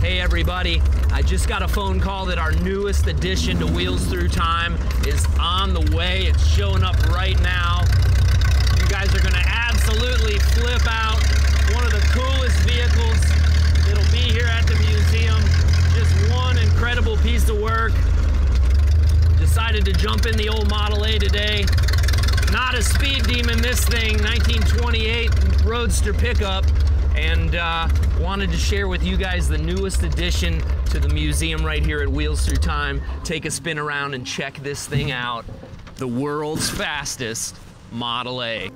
Hey everybody, I just got a phone call that our newest addition to Wheels Through Time is on the way. It's showing up right now. You guys are gonna absolutely flip out. One of the coolest vehicles that'll be here at the museum. Just one incredible piece of work. Decided to jump in the old Model A today. Not a speed demon, this thing, 1928 Roadster pickup. And wanted to share with you guys the newest addition to the museum right here at Wheels Through Time. Take a spin around and check this thing out. The world's fastest Model A.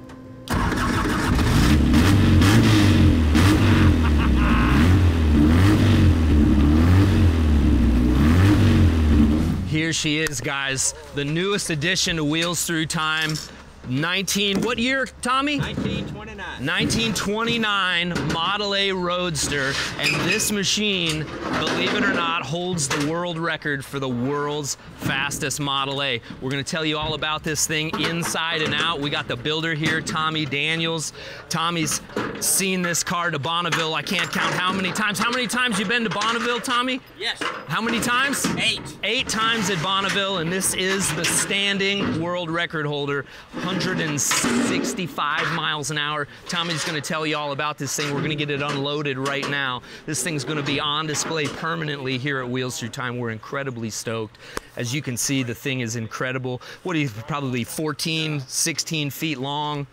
Here she is, guys. The newest addition to Wheels Through Time. What year, Tommy? 1929. 1929 Model A Roadster, and this machine, believe it or not, holds the world record for the world's fastest Model A. We're gonna tell you all about this thing inside and out. We got the builder here, Tommy Daniels. Tommy's seen this car to Bonneville. I can't count how many times. How many times you been to Bonneville, Tommy? Yes. How many times? 8. 8 times at Bonneville, and this is the standing world record holder, 165 miles an hour. Tommy's gonna tell you all about this thing. We're gonna get it unloaded right now. This thing's gonna be on display permanently here at Wheels Through Time. We're incredibly stoked. As you can see, the thing is incredible. What is probably 14, 16 feet long.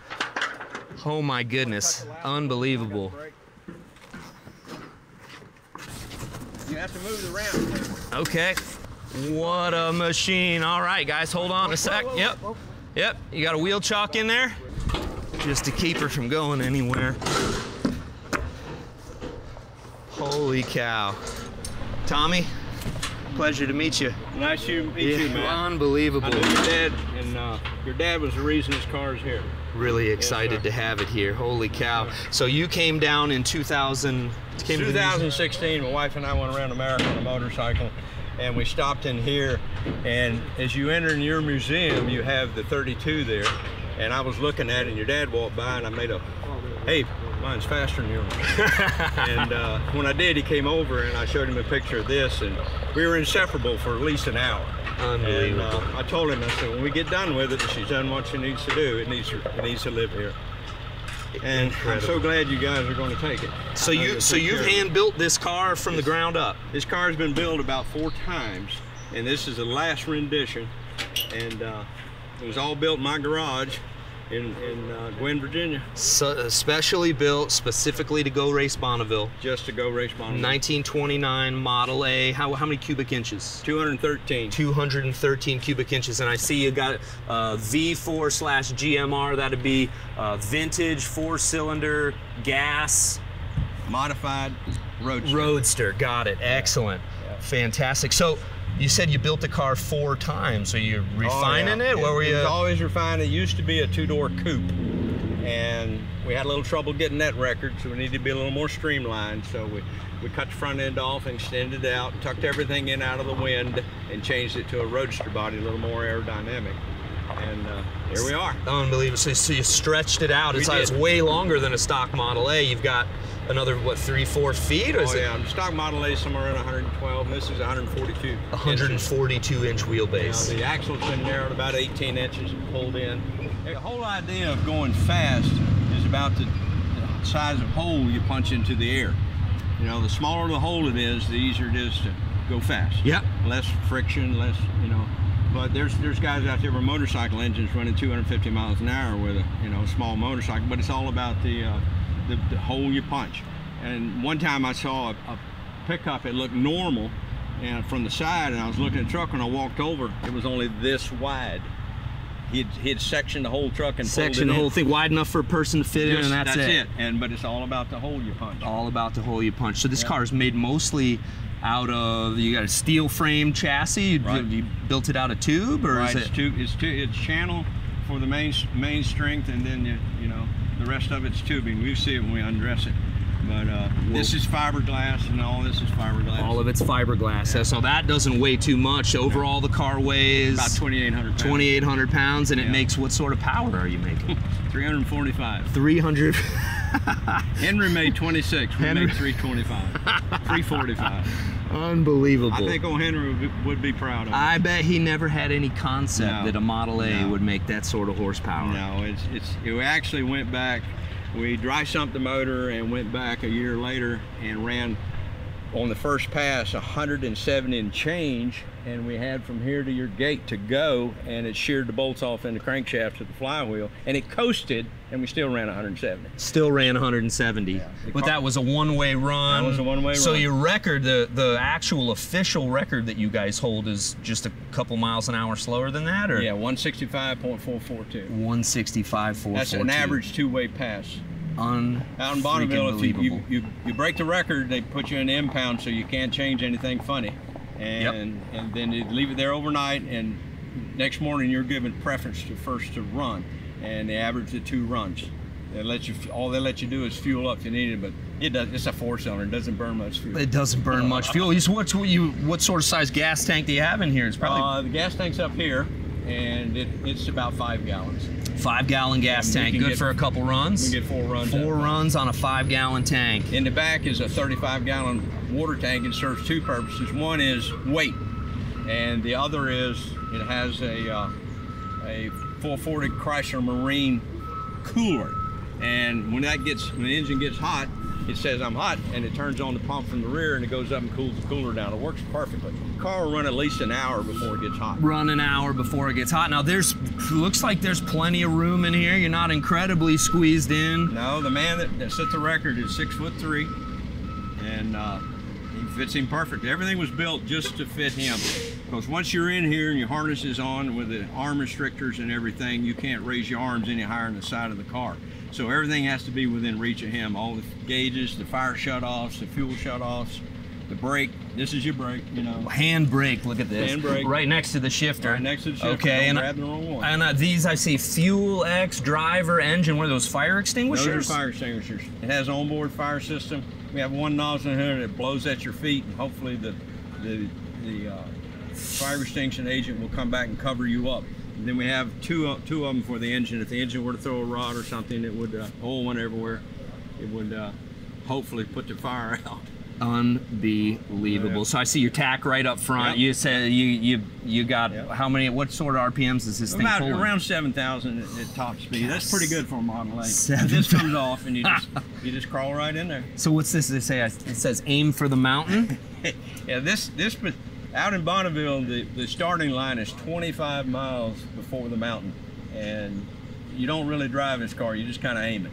Oh my goodness, unbelievable. You have to move the ramp. Okay, what a machine. All right, guys, hold on a sec. Yep, you got a wheel chock in there? Just to keep her from going anywhere. Holy cow. Tommy, pleasure to meet you. Nice to meet you, man. Unbelievable. I know your dad, and your dad was the reason this car is here. Really excited to have it here. Holy cow. So you came down in 2016, my wife and I went around America on a motorcycle, and we stopped in here, and as you enter in your museum, you have the 32 there, and I was looking at it, and your dad walked by, and I made a, hey, mine's faster than yours. And when I did, he came over, and I showed him a picture of this, and we were inseparable for at least an hour. Unbelievable. And I told him, I said, when we get done with it, she's done what she needs to do, it needs to live here. And incredible. I'm so glad you guys are going to take it. So you've hand built this car from the ground up? This car has been built about 4 times, and this is the last rendition. And it was all built in my garage in Gwen, Virginia. So, specially built specifically to go race Bonneville. Just to go race Bonneville. 1929 Model A. How many cubic inches? 213. 213 cubic inches, and I see you got V4/GMR. That'd be vintage 4-cylinder gas. Modified Roadster. Roadster. Got it. Excellent. Yeah. Fantastic. So you said you built the car 4 times. Are you refining it? What were you? It was always refined. It used to be a 2-door coupe, and we had a little trouble getting that record, so we needed to be a little more streamlined. So we cut the front end off and extended it out, tucked everything in out of the wind, and changed it to a roadster body, a little more aerodynamic. And here we are. Unbelievable. So you stretched it out. It's way longer than a stock Model A. You've got another, what, 3-4 feet? Or is yeah, the stock Model A is somewhere around 112, and this is 142. 142-inch wheelbase. Yeah, the axle's been narrowed about 18 inches and pulled in. The whole idea of going fast is about the size of hole you punch into the air. You know, the smaller the hole it is, the easier it is to go fast. Yep. Less friction, less, you know. But there's guys out there with motorcycle engines running 250 miles an hour with a small motorcycle. But it's all about the hole you punch. And one time I saw a pickup. It looked normal, and from the side, and I was looking at the truck. When I walked over, it was only this wide. He'd sectioned the whole truck and sectioned the whole thing wide enough for a person to fit in, and that's it. But it's all about the hole you punch. All about the hole you punch. So this car is made mostly out of, you got a steel frame chassis. Right. You built it out of tube, or right. is it? It's channel for the main strength, and then the rest of it's tubing. We see it when we undress it. But this is fiberglass, and all this is fiberglass. All of it's fiberglass. Yeah. So that doesn't weigh too much. Overall, the car weighs about 2,800 pounds. 2,800 pounds, and it makes, what sort of power are you making? 345. 300. Henry made 26. We made 325. 345. Unbelievable. I think old Henry would be proud of it. I bet he never had any concept that a Model A would make that sort of horsepower. No, it actually went back. We dry sumped the motor and went back a year later and ran on the first pass 170 and change, and we had from here to your gate to go, and it sheared the bolts off in the crankshaft of the flywheel, and it coasted, and we still ran 170. Still ran 170. Yeah. But that was a one-way run. That was a one-way run. So your record, the actual official record that you guys hold is just a couple miles an hour slower than that, or? Yeah, 165.442. 165.442. That's an average two-way pass. Out in Bonneville, if you break the record, they put you in the impound, so you can't change anything funny, and then you leave it there overnight, and next morning you're given preference to first to run, and they average the 2 runs. They let you, all they let you do is fuel up if you need it, but it does. It's a 4-cylinder. It doesn't burn much fuel. It doesn't burn much fuel. What sort of size gas tank do you have in here? It's probably the gas tank's up here, and it's about 5 gallons. 5-gallon gas tank, good for a couple runs. We get 4 runs. 4 runs on a 5-gallon tank. In the back is a 35-gallon water tank. It serves 2 purposes. One is weight, and the other is it has a 440 Chrysler Marine cooler. And when the engine gets hot, it says I'm hot, and it turns on the pump from the rear, and it goes up and cools the cooler down. It works perfectly. The car will run at least an hour before it gets hot. Run an hour before it gets hot. Now looks like there's plenty of room in here. You're not incredibly squeezed in. No, the man that set the record is 6'3", and he fits him perfect. Everything was built just to fit him. Because once you're in here and your harness is on with the arm restrictors and everything, you can't raise your arms any higher than the side of the car. So everything has to be within reach of him. All the gauges, the fire shutoffs, the fuel shutoffs, the brake. This is your brake, you know. Hand brake, look at this. Hand brake. Right next to the shifter. Right next to the shifter. Okay, Don't grab the wrong one. And these I see Fuel X, driver, engine. What are those, fire extinguishers? Those are fire extinguishers. It has onboard fire system. We have one nozzle in here that blows at your feet, and hopefully the fire extinction agent will come back and cover you up. And then we have two of them for the engine. If the engine were to throw a rod or something, it would oil went everywhere. It would hopefully put the fire out. Unbelievable. Yeah. So I see your tack right up front. Yep. You said you got how many? What sort of RPMs is this thing pulling? Around 7,000 at top speed. Yes. That's pretty good for a Model A. It just comes off and you just crawl right in there. So what's this? They say it says aim for the mountain. Yeah, this out in Bonneville, the starting line is 25 miles before the mountain, and you don't really drive this car. You just kind of aim it,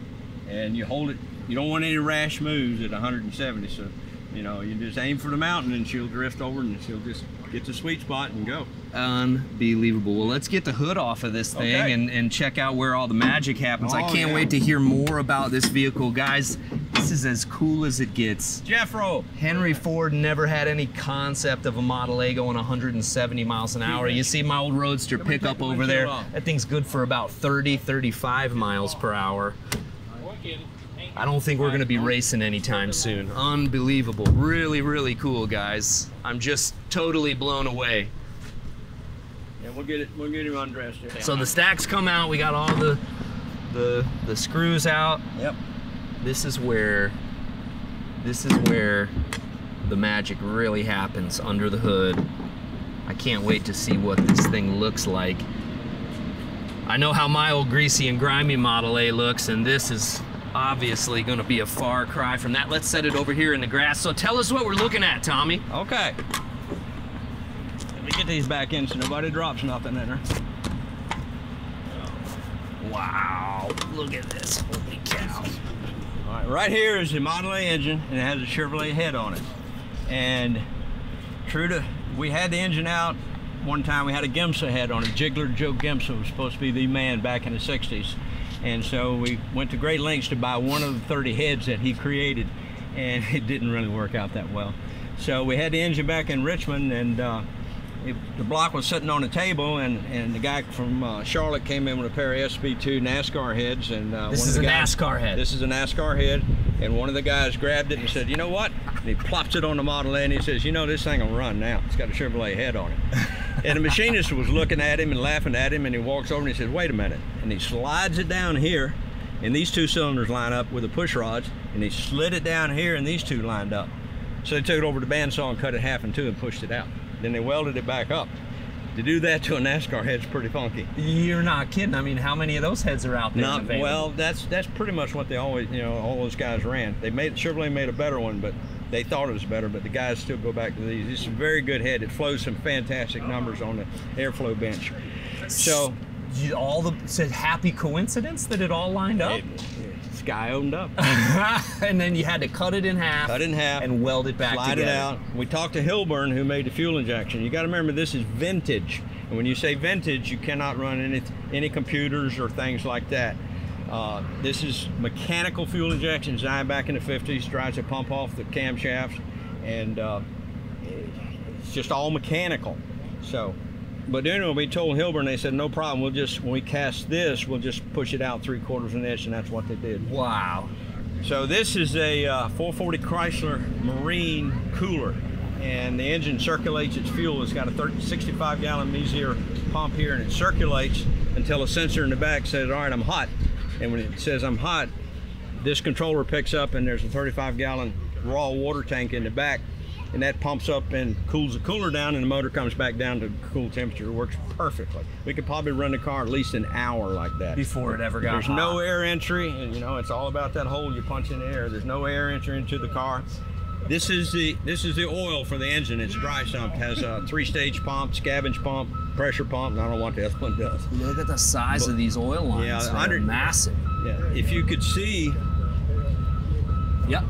and you hold it. You don't want any rash moves at 170, so you know you just aim for the mountain, and she'll drift over, and she'll just get the sweet spot and go. Unbelievable. Well, let's get the hood off of this thing and check out where all the magic happens. I can't wait to hear more about this vehicle, guys. This is as cool as it gets. Jeffro. Henry Ford never had any concept of a Model A going 170 miles an hour. You see my old Roadster pickup over there? That thing's good for about 30, 35 miles per hour. I don't think we're going to be racing anytime soon. Unbelievable. Really, really cool, guys. I'm just totally blown away. Yeah, we'll get him undressed here. So the stacks come out. We got all the screws out. Yep. This is where the magic really happens under the hood. I can't wait to see what this thing looks like. I know how my old greasy and grimy Model A looks, and this is obviously going to be a far cry from that. Let's set it over here in the grass. So tell us what we're looking at, Tommy. Okay. Let me get these back in so nobody drops nothing in her. Wow, look at this. Holy cow. All right, right here is the Model A engine, and it has a Chevrolet head on it. And we had the engine out one time. We had a Gemsa head on it. Jiggler Joe Gemsa was supposed to be the man back in the 60s. And so we went to great lengths to buy one of the 30 heads that he created, and it didn't really work out that well. So we had the engine back in Richmond, and the block was sitting on the table, and the guy from Charlotte came in with a pair of SB2 NASCAR heads. And this is a NASCAR head. This is a NASCAR head, and one of the guys grabbed it and said, "You know what?" And he plops it on the Model A, and he says, "You know, this thing will run now. It's got a Chevrolet head on it." And the machinist was looking at him and laughing at him, and he walks over and he says, "Wait a minute." And he slides it down here, and these 2 cylinders line up with the push rods, and they slid it down here, and these 2 lined up. So they took it over to the bandsaw and cut it half in 2 and pushed it out. Then they welded it back up. To do that to a NASCAR head's pretty funky. You're not kidding. I mean, how many of those heads are out there? Not, well, that's pretty much what they always, you know, all those guys ran. Chevrolet made a better one, but they thought it was better, but the guys still go back to these. It's a very good head. It flows some fantastic numbers on the airflow bench. So it's a happy coincidence that it all lined up. Sky opened up. And then you had to cut it in half. Cut it in half. And weld it back slide together. It out. We talked to Hilburn, who made the fuel injection. You got to remember, this is vintage. And when you say vintage, you cannot run any computers or things like that. This is mechanical fuel injection designed back in the 50s, tries to pump off the camshafts, and it's just all mechanical. So, but then we told Hilburn, they said, no problem, when we cast this, we'll just push it out 3/4 of an inch, and that's what they did. Wow. So this is a 440 Chrysler Marine cooler, and the engine circulates its fuel. It's got a 65-gallon Mezier pump here, and it circulates until a sensor in the back says, all right, I'm hot. And when it says I'm hot, this controller picks up, and there's a 35-gallon raw water tank in the back, and that pumps up and cools the cooler down, and the motor comes back down to cool temperature. It works perfectly. We could probably run the car at least an hour like that. Before it ever got There's hot. no air entry, and you know, it's all about that hole you punch in the air. There's no air entry into the car. This is the oil for the engine. It's dry sump. It has a 3-stage pump, scavenge pump, pressure pump, and I don't know what the other one does. Look at the size of these oil lines. Yeah, they're massive. Yeah, if you could see. Yep.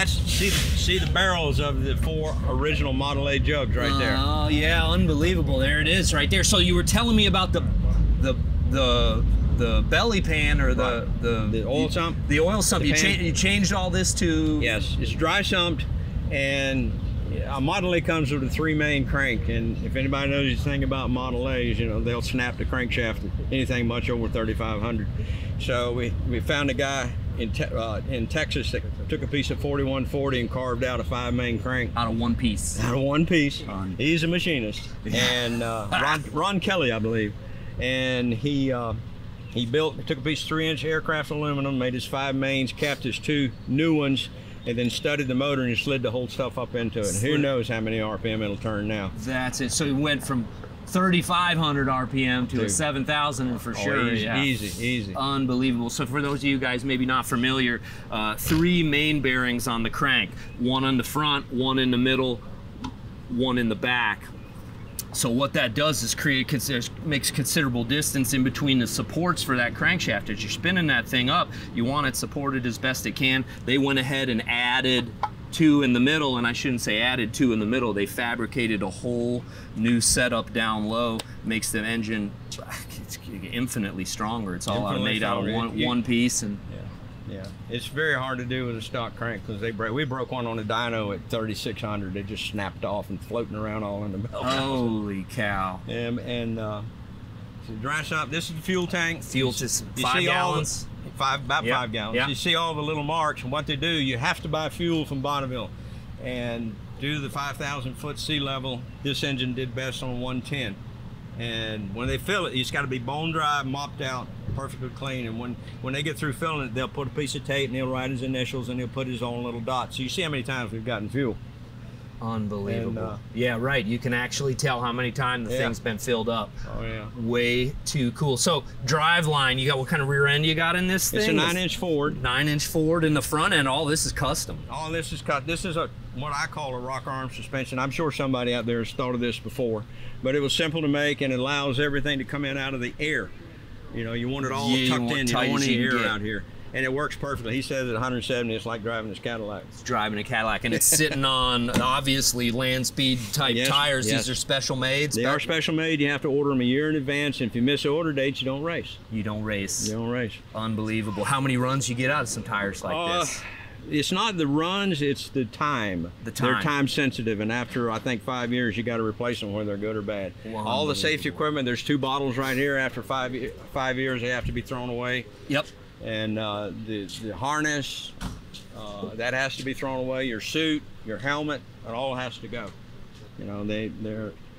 See the barrels of the 4 original Model A jugs right there. Oh yeah, unbelievable. There it is right there. So you were telling me about the belly pan, or the oil sump. The oil sump. You changed all this to. Yes, it's dry sumped, and a Model A comes with a 3-main crank. And if anybody knows anything about Model A's, you know, they'll snap the crankshaft anything much over 3,500. So we found a guy in Texas that took a piece of 4140 and carved out a 5-main crank. Out of one piece. Out of one piece. He's a machinist. And Ron Kelly, I believe. And he took a piece of 3-inch aircraft aluminum, made his 5 mains, capped his 2 new ones, and then studded the motor and slid the whole stuff up into it. And who knows how many RPM it'll turn now. That's it. So it went from 3,500 RPM to a 7,000 for sure. Easy. Unbelievable. So for those of you guys maybe not familiar, 3 main bearings on the crank. 1 on the front, 1 in the middle, 1 in the back. So what that does is makes considerable distance in between the supports for that crankshaft. As you're spinning that thing up, you want it supported as best it can. They went ahead and added 2 in the middle, and I shouldn't say added 2 in the middle. They fabricated a whole new setup down low, makes the engine infinitely stronger. It's all made out of one piece. And yeah, it's very hard to do with a stock crank because we broke one on a dyno at 3,600. It just snapped off and floating around all in the belt. Holy cow! And so dry sump. This is the fuel tank. Fuel just 5 gallons. About 5 gallons. Yep. You see all the little marks, and what they do, you have to buy fuel from Bonneville. And due to the 5,000 foot sea level, this engine did best on 110. And when they fill it, it's got to be bone dry, mopped out, perfectly clean. And when they get through filling it, they'll put a piece of tape and he'll write his initials and he'll put his own little dot. So you see how many times we've gotten fuel. Unbelievable. And, yeah, right. You can actually tell how many times the thing's been filled up. Oh yeah. Way too cool. So drive line, you got what kind of rear end you got in this thing? It's a 9-inch Ford. 9-inch Ford in the front end. All this is custom. All this is cut. This is what I call a rocker arm suspension. I'm sure somebody out there has thought of this before, but it was simple to make and it allows everything to come in out of the air. You know, you want it all tucked in. You don't want any air out here. And it works perfectly. He says at 170, it's like driving this Cadillac. It's driving a Cadillac, and it's sitting on, obviously, land speed type tires. Yes. These are special made. They are special made. You have to order them a year in advance, and if you miss the order dates, you don't race. You don't race. You don't race. Unbelievable. How many runs you get out of some tires like this? It's not the runs, it's the time. They're time sensitive, and after, I think, 5 years, you got to replace them whether they're good or bad. All the safety equipment, there's 2 bottles right here. After 5 years, they have to be thrown away. Yep. And the harness, that has to be thrown away. Your suit, your helmet, it all has to go. You know,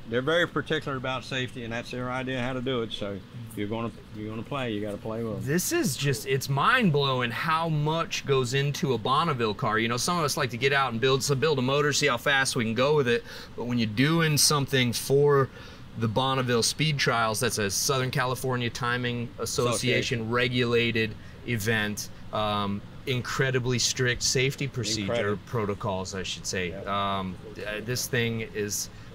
they're very particular about safety, and that's their idea how to do it. So if you're gonna play, you got to play well. This is just, it's mind-blowing how much goes into a Bonneville car. You know, some of us like to get out and build a motor, see how fast we can go with it. But when you're doing something for the Bonneville Speed Trials, that's a Southern California Timing Association regulated event. Incredibly strict safety protocols, I should say. Yep. This thing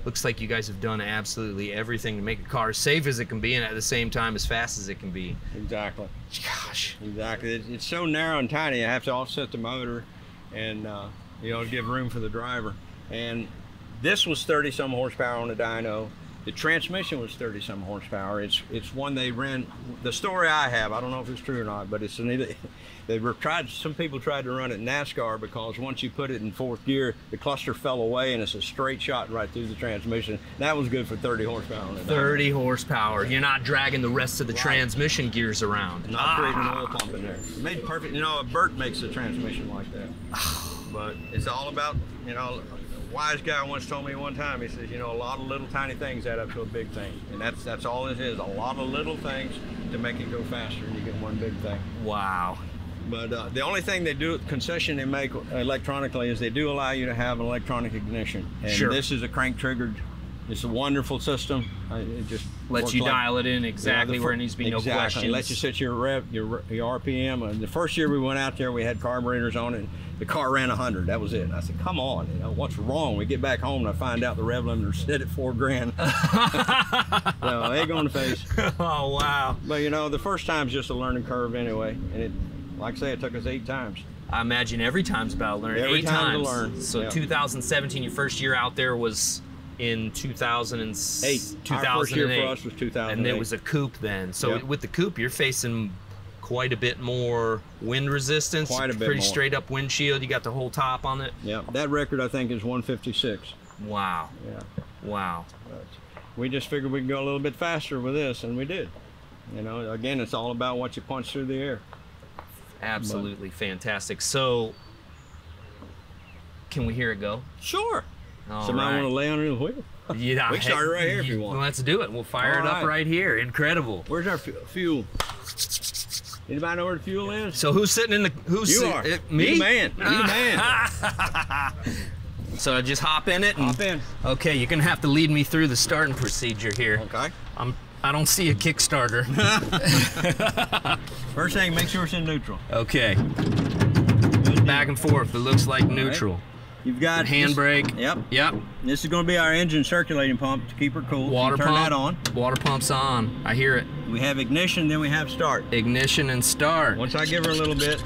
looks like you guys have done absolutely everything to make a car as safe as it can be, and at the same time as fast as it can be. Exactly. Gosh. Exactly. It's so narrow and tiny. I have to offset the motor, and you know, give room for the driver. And this was 30-some horsepower on the dyno. The transmission was 30-some horsepower. It's one they ran. The story I have, I don't know if it's true or not, but it's some people tried to run it NASCAR because once you put it in 4th gear, the cluster fell away and it's a straight shot right through the transmission. That was good for 30 horsepower on it. 30 horsepower. You're not dragging the rest of the transmission gears around. Not creating an oil pump in there. Made perfect. You know, a Burt makes a transmission like that. But it's all about, you know. Wise guy once told me one time, he says, you know, a lot of little tiny things add up to a big thing. And that's all it is, a lot of little things to make it go faster, and you get one big thing. Wow. But the only thing they do, concession they make electronically, is they do allow you to have an electronic ignition. And this is a crank triggered. It's a wonderful system. It just lets you dial it in exactly where it needs to be, no questions. It lets you set your rev, your RPM. The first year we went out there, we had carburetors on it. The car ran 100. That was it. And I said, "Come on, you know what's wrong?" We get back home and I find out the rev limiter set at $4 grand. So egg on the face. Oh wow! But you know, the first time's just a learning curve anyway, and it, like I say, it took us 8 times. I imagine every time's about learning. Every 8 time times. To learn. So 2017, your first year out there was in 2008. 2008. Our first year for us was 2008. And it was a coupe then. So with the coupe, you're facing quite a bit more wind resistance. Quite a bit Pretty more. straight up windshield. You got the whole top on it. Yeah, that record I think is 156. Wow. Yeah. Wow. But we just figured we could go a little bit faster with this, and we did. You know, again, it's all about what you punch through the air. Absolutely fantastic. So, can we hear it go? Sure. All Somebody want to lay under the wheel? Yeah, we can start it right here if you want. Well, let's do it. We'll fire it up right here. Incredible. Where's our fuel? Anybody know where the fuel is? So who's sitting in the? You are. Me? You the man. You the man. So I just hop in it. Hop in. Okay, you're gonna have to lead me through the starting procedure here. Okay. I don't see a Kickstarter. First thing, make sure it's in neutral. Okay. Back and forth. It looks like neutral. You've got handbrake. Yep. Yep. This is going to be our engine circulating pump to keep her cool. Water pump. Turn that on. Water pump's on. I hear it. We have ignition, then we have start. Ignition and start. Once I give her a little bit.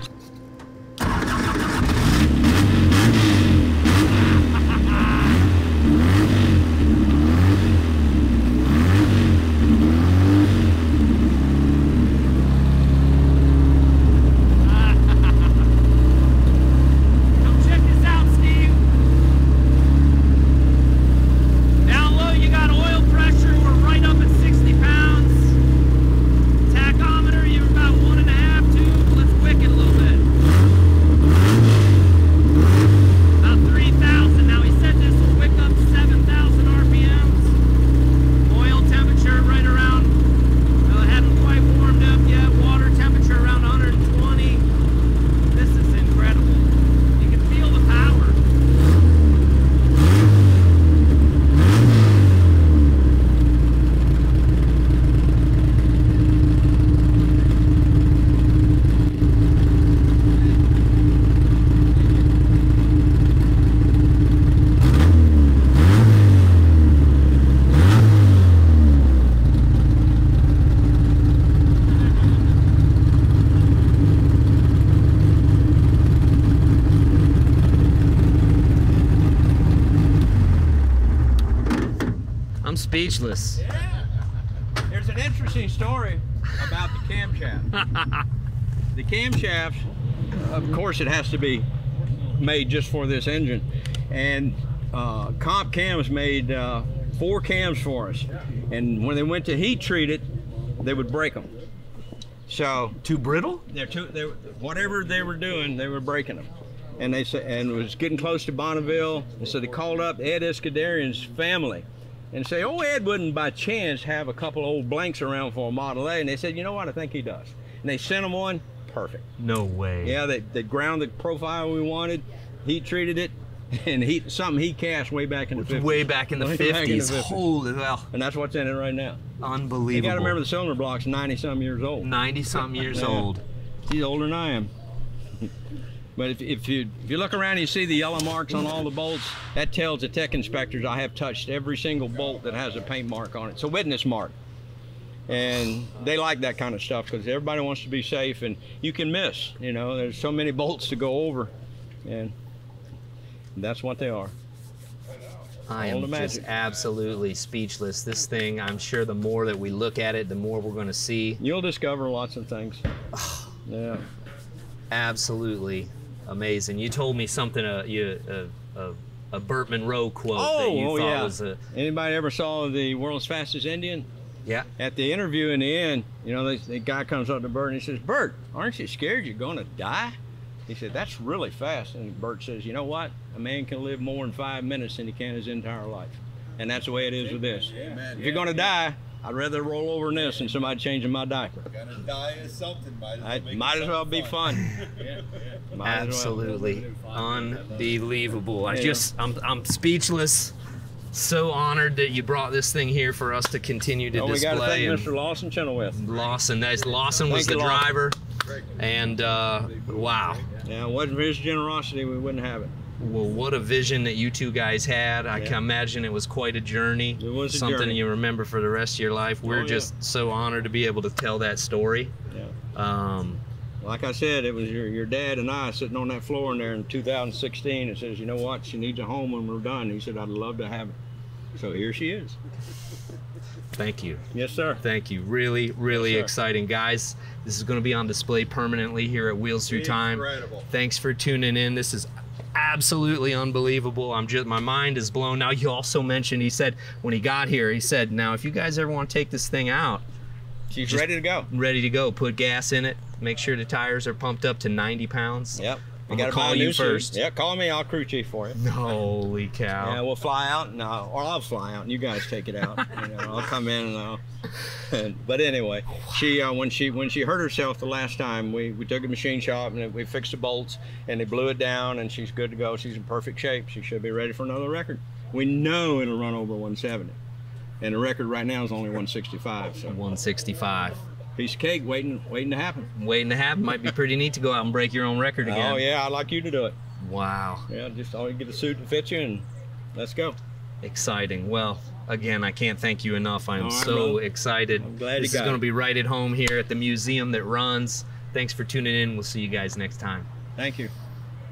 Speechless. Yeah. There's an interesting story about the camshaft. The camshaft, of course, it has to be made just for this engine. And Comp Cams made 4 cams for us. And when they went to heat treat it, they would break them. So too brittle? Whatever they were doing, they were breaking them. And they said, and it was getting close to Bonneville, and so they called up Ed Escuderian's family and say, oh, Ed wouldn't by chance have a couple old blanks around for a Model A. And they said, you know what, I think he does. And they sent him one, perfect. No way. Yeah, they ground the profile we wanted, heat treated it, and something he cast way back in the 50s. Way back in the 50s. Holy hell. And that's what's in it right now. Unbelievable. You got to remember the cylinder block's 90-something years old. 90-something years old. He's older than I am. But if you look around and you see the yellow marks on all the bolts, that tells the tech inspectors I have touched every single bolt that has a paint mark on it. It's a witness mark. And they like that kind of stuff because everybody wants to be safe, and you can miss. You know, there's so many bolts to go over, and that's what they are. I am just absolutely speechless. This thing, I'm sure the more that we look at it, the more we're going to see. You'll discover lots of things. Yeah. Absolutely amazing. You told me something, a Burt Monroe quote that you thought was a... Anybody ever saw The World's Fastest Indian? Yeah. At the interview in the end, you know, the guy comes up to Burt and he says, Burt, aren't you scared you're going to die? He said, that's really fast. And Burt says, you know what? A man can live more in 5 minutes than he can his entire life. And that's the way it is with this. If you're going to die, I'd rather roll over in this than somebody changing my diaper. Gonna die is something. Might as well be fun. Absolutely unbelievable. I'm speechless. So honored that you brought this thing here for us to continue to display. We got to thank Mr. Lawson Chenoweth. Lawson was the driver, and wow. Yeah, it wasn't for his generosity, we wouldn't have it. Well, what a vision that you two guys had. I can imagine it was quite a journey. It was something you remember for the rest of your life. We're just so honored to be able to tell that story. Yeah. Like I said, it was your dad and I sitting on that floor in there in 2016 and says, you know what, she needs a home when we're done. He said, I'd love to have it. So here she is. Thank you. Yes, sir. Thank you. Really, really exciting, guys. This is going to be on display permanently here at Wheels Through Time. Incredible. Thanks for tuning in. This is absolutely unbelievable. My mind is blown. Now, you also mentioned, he said when he got here, he said, now if you guys ever want to take this thing out, she's ready to go. Ready to go. Put gas in it. Make sure the tires are pumped up to 90 pounds. Yep. I'm gonna call you first. Yeah, call me. I'll crew chief for you. Holy cow. Yeah, we'll fly out, or I'll fly out, and you guys take it out. You know, I'll come in and but anyway, she when she hurt herself the last time, we took a machine shop and we fixed the bolts and they blew it down, and she's good to go. She's in perfect shape. She should be ready for another record. We know it'll run over 170, and the record right now is only 165. So 165. Piece of cake waiting to happen. Waiting to happen. Might be pretty neat to go out and break your own record again. Oh yeah, I'd like you to do it. Wow. Yeah, just all you get a suit and fit you, and let's go. Exciting. Well, again, I can't thank you enough. I'm so excited. I'm glad this is going to be right at home here at the museum that runs. Thanks for tuning in. We'll see you guys next time. Thank you.